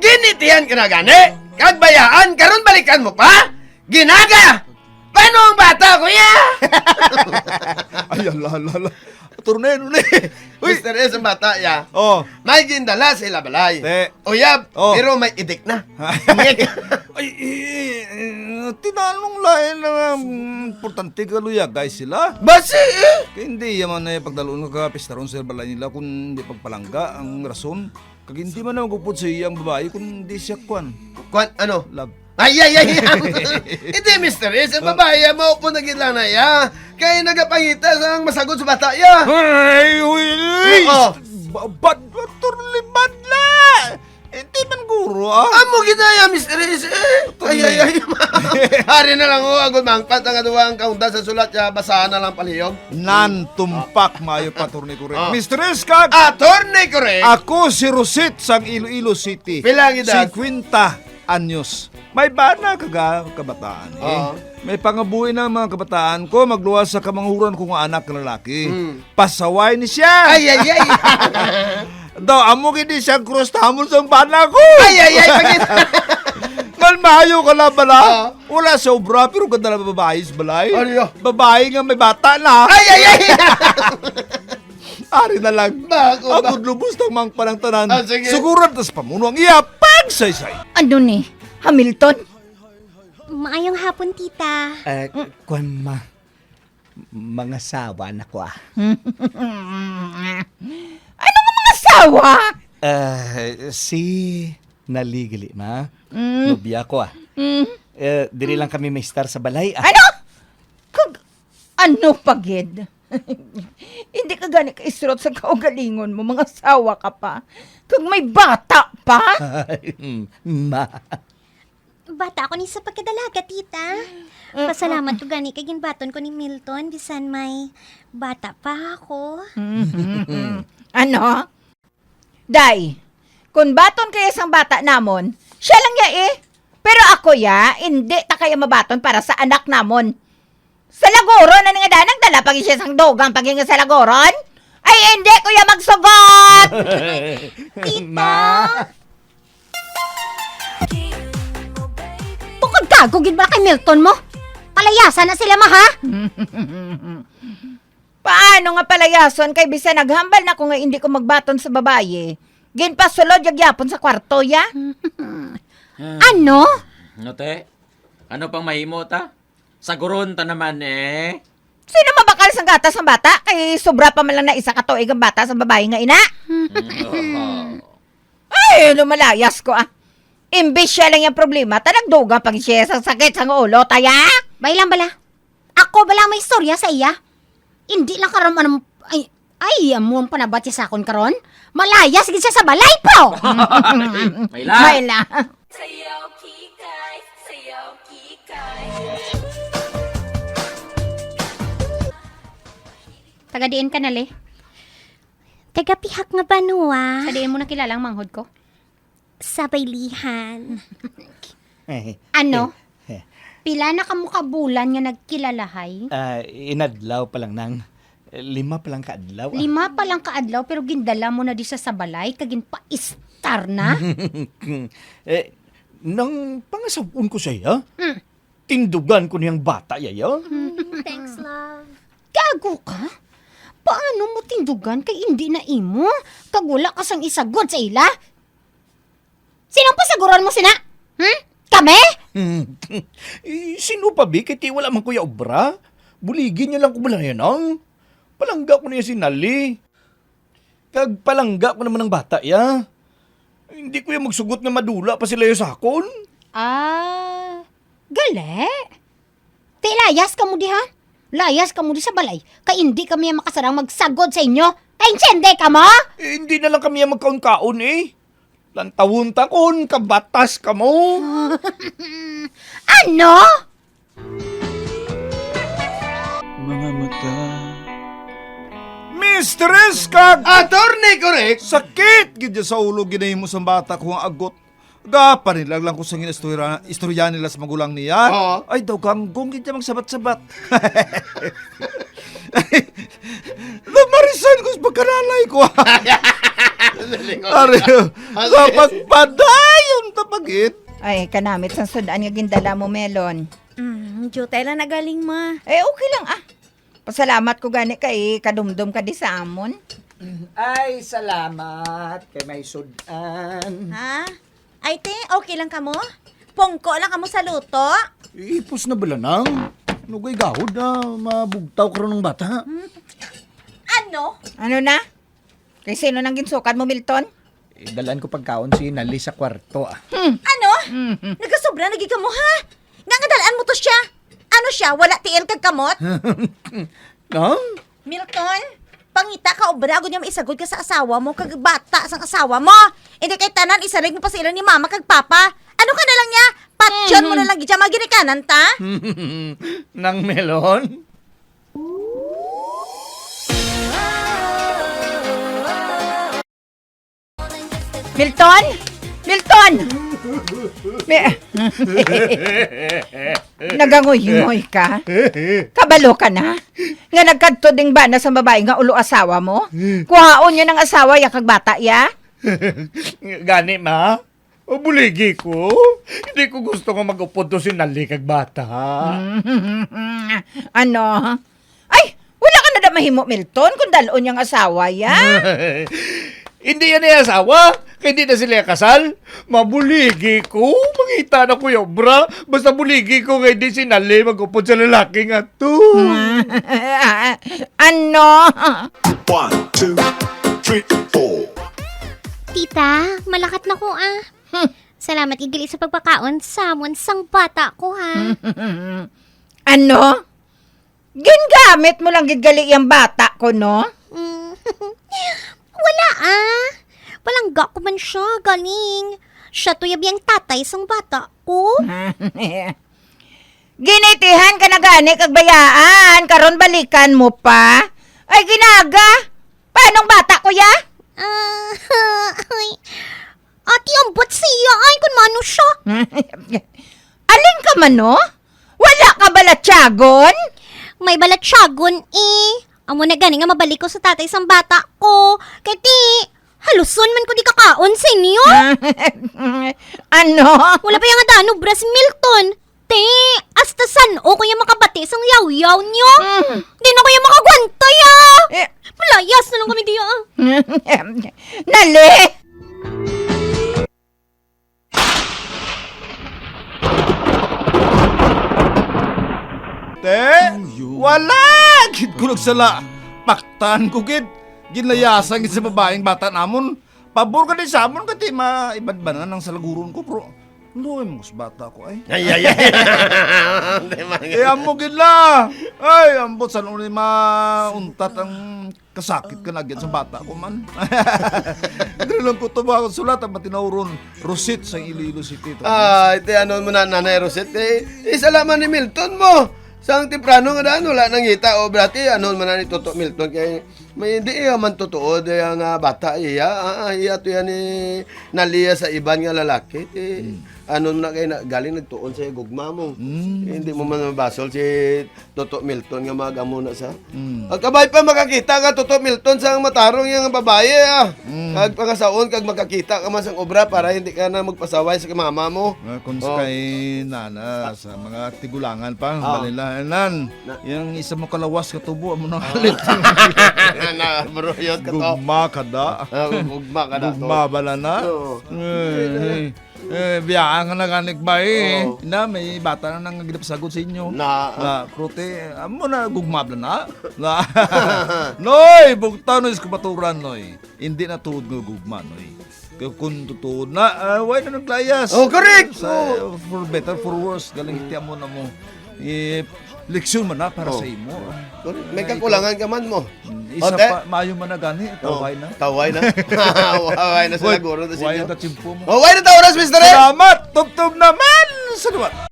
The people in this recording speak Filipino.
Ginitihan ka na gani? Kagbayaan, karon balikan mo pa? Ginaga! Paano ang bata, kuya? Ay, ala. Torneno ni. Mr. S, ang bata, ya. Oh. May gindala sila balay. Te. Uyab, Oh. pero may idik na. Ay, tinanong lain na importante ka luya, guys sila. Basi eh. Kaya hindi yaman na pagdaloon ka pistaron sa balay nila kung hindi pagpalangga ang rason. Kag hindi man na magupod sa iyang babae kung hindi siya kwan. Kwan, ano? Love. Ay. Hindi, Mr. S, ang babae, mo po naging lang na, ya. Kaya nagapangita sa masagot sa bata, ya. Ay, Willie! Oo. Ba't turlimad na? Hindi man guro, ah. Amo ginaya, Mr. S, eh. Ay. Hari na lang, agad mangpat ang aduang kaunta sa sulat, ya. Basahan na lang palihog. Nan-tumpak mayo pa turni ko rin. Ah. Mr. Eskag! Attorney correct. Ako si Rosit sang Iloilo City. Pilang edad? 50 anyos. May bana kabataan eh. Oo. May pangabuhi ng mga kabataan ko magluwas sa kamanghuran kong anak na lalaki. Pasaway ni siya. Ay. Daw, amo gini siya krus tamon sa bana ko. Ay, pagit. Malmayo ka lang bala. Oo. Wala sa obra pero ganda na babae sa balay. Ano yun? Babae nga may bata na. Ay. Ari na lang. Bako ba? Ako lubos ng mga panangtanan. Ah, sige. Suguran tas pamuno ang iya pagsaysay. Ano ni? Hamilton? Maayong hapon, tita. Kwan mga sawa na ko ah. Ano nga mga asawa? Si Naligali ma. Nobya ko ah. Diri lang kami may star sa balay ah. Ano? Ano pagid? Hindi ka gani ka-isrot sa kaugalingon mo, mga asawa ka pa. Kung may bata pa? Ma. Bata ako ni sa pagkadalaga, tita. Pasalamat ko gani kay ginbaton ko ni Milton bisan may bata pa ako. Ano? Day, kung baton kaya isang bata namon, siya lang ya eh. Pero ako ya, hindi ta kaya mabaton para sa anak namon. Sa lagoron, ano nga danang dala pag siya sang dogang pag sa lagoron? Ay, hindi ko ya magsugot! Tita! Bukod ka, gugid ba kay Milton mo? Palayasan na sila ma, ha? Paano nga palayason kay bisa naghambal na ko nga hindi ko magbaton sa babae? Ginpasulod yagyapon sa kwarto, ya? Ano? No, te? Ano pang mahimo ta? Saguron ta naman eh. Sino mabakal sa gatas ng bata? Kay sobra pa man lang na isa katuig ang bata sa babae nga ina? Ay, lumalayas ko ah. Imbis siya lang yung problema, tanagduga pag siya sa sakit sa ulo, taya? Bailang bala. Ako bala may istorya sa iya. Hindi lang karon anong ay amo ang panabati sa akon karon. Malayas gid siya sa balay po. May la. Mayla. Taga-diin ka na le. Taga-pihak nga banwa. Sa diin mo na kilalang manghod ko? Sa baylihan. Ano? Pila na kamo kabulan nga nagkilalahay? Inadlaw pa lang nang 5 pa lang kaadlaw. 5 pa lang kaadlaw pero gindala mo na di sa balay kagin pa istar na? Nang pangasabon ko siya, tindugan ko niyang bata yaya. Thanks, love. Gago ka? Paano mo tindugan kay hindi na imo? Kagula ka sang isagod sa ila? Sinong pasaguran mo sina? Kami? Sino pa bi? Kiti wala man kuya obra. Buligin niya lang ko bala yan ang. Palangga ko niya si Nali. Kag palangga ko naman ng bata ya. Hindi ko yung magsugot nga madula pa sila yung sakon. Gali? Te, layas ka mo di ha? Layas ka mo di sa balay. Kay hindi kami makasarang magsagod sa inyo. Kay insende ka mo? Hindi na lang kami yung magkaon-kaon eh. Lantawon takon, kabatas ka mo. Ano? Mga mata. Mr. Eskag! Attorney correct. Sakit! Gidya sa ulo ginahin mo sa bata ko ang agot. Gapanilag lang ko sa istorya nila sa magulang niya. Oo. Ay daw ganggong gidya magsabat-sabat. Lumarisan ko sa pagkanalay ko. Ari, sa pagpadaya git. Ay, kanamit sa sudan nga gindala mo, Melon. Jutay lang nagaling ma. Eh, okay lang Pasalamat ko gani kay kadumdum ka di sa amon. Ay, salamat kay may sudan. Ha? Ay te, okay lang kamo? Pongko lang kamo sa luto? Ipos na bala nang. Nugay gahod na mabugtaw ka rin ng bata. Ano? Ano na? Kay sino nang ginsukan mo, Milton? Dalan ko pagkaon si Nali sa kwarto. Ano? Nagasobra nagi kamo ha? Nga ngadalaan mo to siya. Ano siya? Wala tiil kag kamot? Nang? Milton, pangita ka obra gud niya maisagod ka sa asawa mo kag bata sang asawa mo. Hindi kay tanan isalig mo pa sila ni mama kag papa. Ano ka na lang niya? Patsyon mo na lang gidya maginikanan ta? Nang melon? Milton! Milton! Nagangoy-ngoy ka? Kabalo ka na? Nga nagkadto ding ba na sa babae nga ulo asawa mo? Kuhaon yun ang asawa ya kag bata ya? Gani ma? O buligi ko? Hindi ko gusto nga mag-upod to si Nali kag bata. Ano? Ay! Wala ka na da mahimo, Milton, kung dalon yung asawa ya? Hindi yan ay asawa. Kaya hindi na sila kasal. Mabuligi ko. Mangita na ko yung bra. Basta buligi ko nga hindi si Nali mag-upod sa lalaki nga to. Ano? 1, 2, 3, 4. Tita, malakat na ko Salamat igili sa pagpakaon sa amon sang bata ko ha. Ano? Gingamit mo lang gigali yung bata ko, no? Wala Palangga ko man siya, galing. Siya to yabi ang tatay sang bata ko. Ginitihan ka na gani kag bayaan, karon balikan mo pa. Ay ginaga. Paanong bata ko ya? Ay, ati ambot siya. Ay, kung mano siya. Aling ka man, no? Wala ka balatyagon? May balatsagon Amo na gani nga mabalik ko sa tatay sang bata ko. Kaya ti, haluson man ko di kakaon sa inyo. Ano? Wala pa yung adano, bra si Milton. Te, hasta san o kuya makabati sang yaw-yaw nyo. Di na kuya makagwantay Eh. Malayas na lang kami diya Nali! Te, wala! Gid ko nagsala. Paktan ko gid. Ginlayasan gid sa babaeng bata namon. Pabor ka din sa amon kati maibadbanan ng salaguron ko, bro. Luoy mo sa bata ko ay. Ay. Eh, amo gid la. Ay, ambot sa nung mauntat ang kasakit ka na agad sa bata ko man. Dili lang ko to ba sulat ang matinawron. Rosit sa Iloilo City. Ite ano mo na Nanay Rosette, isalaman ni Milton mo. Sang temprano nga daan, wala nang ngita o brati, ano man na ni Toto Milton, kaya may hindi iya man totoo, daya nga bata iya, iya to yan ni Nalia sa iban nga lalaki, ano na kayo galing nagtuon sa gugma mo. Hindi mo man mabasol si Toto Milton nga magamo na sa. Ang kabay pa makakita ka Toto Milton sang matarong yung babae Kag pangasaon kag makakita ka man sang obra para hindi ka na magpasaway sa mama mo. Kung sa kay nana sa mga tigulangan pa, balilahanan. Yung isa mo kalawas katubo mo nang halit. Na bro yun ka to. Gugma kada. Gugma ka na to. Gugma bala na. Oo. Biyaan ka na ganik ba Oo. Na may bata na nang ginapasagod sa inyo. Na Prote, amo na gugmabla na. Noy, bugtaw no is kumaturan, noy. Hindi na tuod ng gugma, noy. Kung tutuod na, why na naglayas? Oh, correct! For better, for worse, galing iti mo na mo. Leksyon mo na para sa imo. may kakulangan ka man mo. Isa Ote? pa, mayo man na gani, taway na. Taway na. Taway na sa laguro. Why na tachimpo mo. Oh, why na ta oras, Mr. Salamat! Tub-tub naman! Salamat!